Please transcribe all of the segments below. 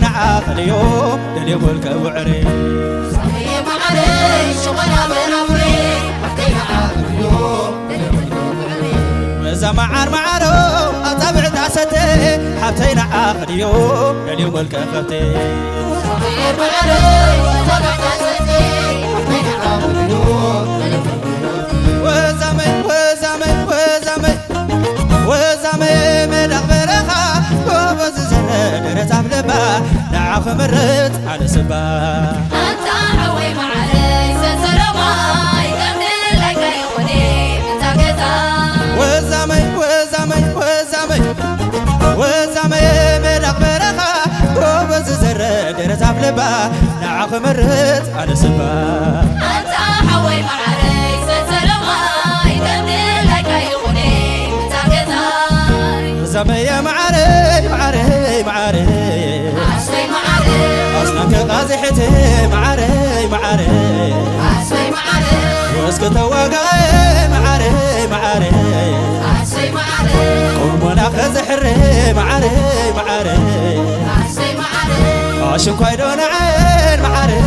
حبتين عقليو دلي قولك وعري صبي معري شغلة برمري حبتين عقليو دلي قولك وعري وإذا معارو أطبع داستي حبتين عقليو دلي قولك خبتي صبي معري طبع داستي حبتين عقليو دلي قولك وزامي مدق برخا وبز زرد رتاب لبا نعاف مرت على سبا أنت عوي معري سنسلماي كمدل لك يغني من تاكتا وزامي مدق برخا وبز زرد رتاب لبا نعاف مرت على سبا أنت عوي معري سنسلماي كمدل لك يغني من تاكتا زامي معري عشوي معري أصنعك قازحتي معري عشوي معري واسكت وقاي معري عشوي معري قومنا خزحري معري عشوي معري عشان كويدون عين معري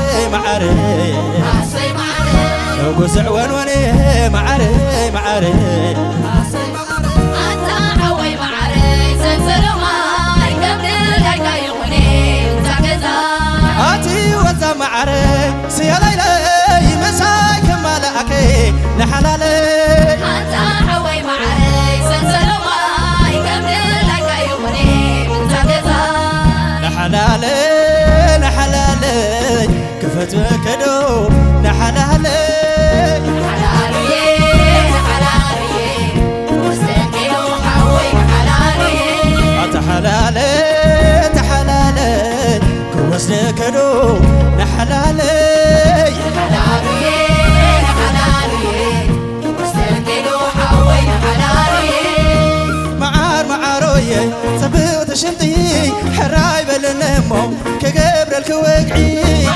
عشوي معري نقص عوان وني معري عشوي معري أنت عوي معري سنسلماي كمدل لك يغني من تاكتا آتي وزا معري سيالي مساك مالكي نحلالي أنت عوي معري سنسلماي كمدل لك يغني من تاكتا نحلالي كفت وكدو نحلالي تحلالي كوسني كدو نحلالي معاروي صبيت شنطي حراي بالنمو كقبر الكوقعي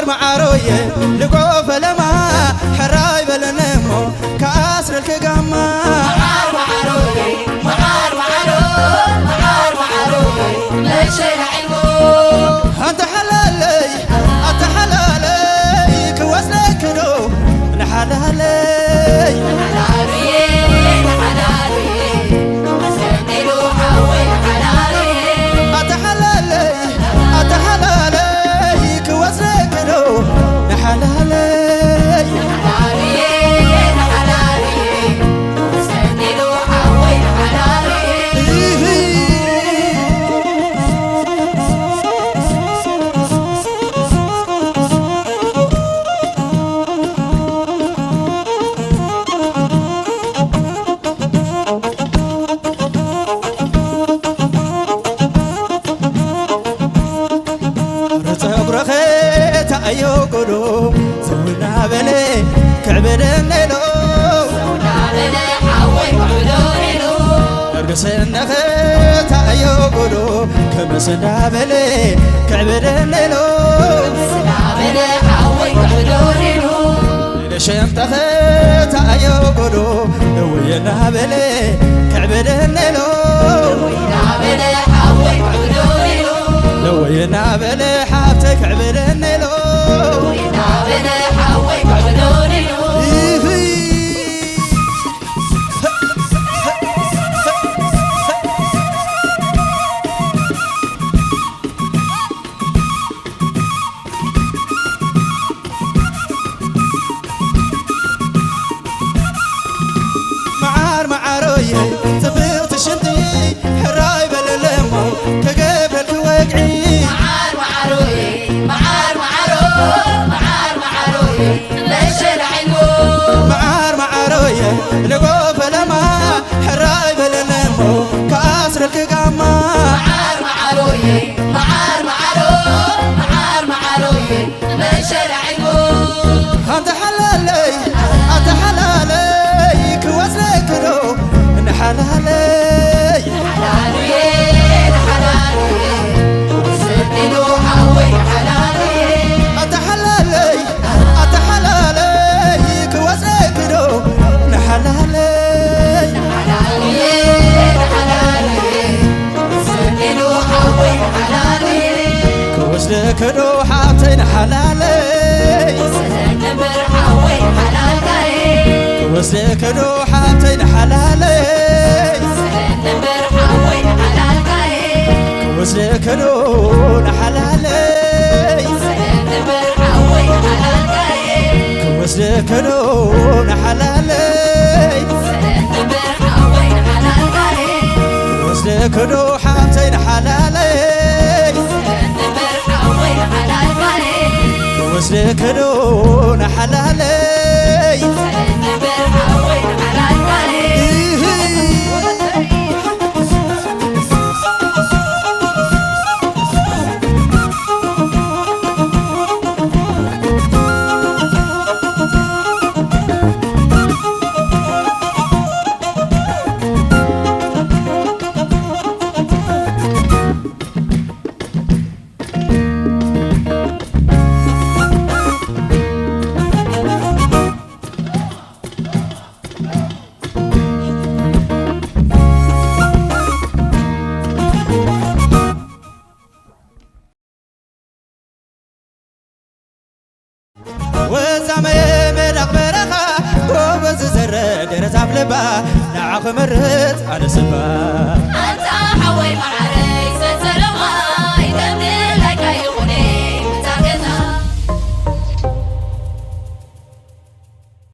معاروي لقوف لما حراي بالنمو كاسر الكقاما انت حلالي كوسني كدو نحلالي أتحلالي كوسني كدو نحلالي أيو قلو زونا بلي كعبدن ليلو أرقصن نخت أيو قلو كمسنا بلي كعبدن ليلو لشين تخت أيو قلو لوينا بلي كعبدن ليلو لوينا بلي حابتك عبدن ليلو معاروي صبرت شنطي حراي باللمو كقبل الكوقعي معاروي لقوف لما حراي باللمو كاسر الكقاما انت حلالي كوسني كدو نحلالي أتحلالي كوسني كدو نحلالي كدو نحلالي وزد كدو نحلالي وزد كدو حامتين حلالي وزد كدو نحلالي وزعمي مدق برخا وبز زر درز عبلبا نعخ مرت على سبا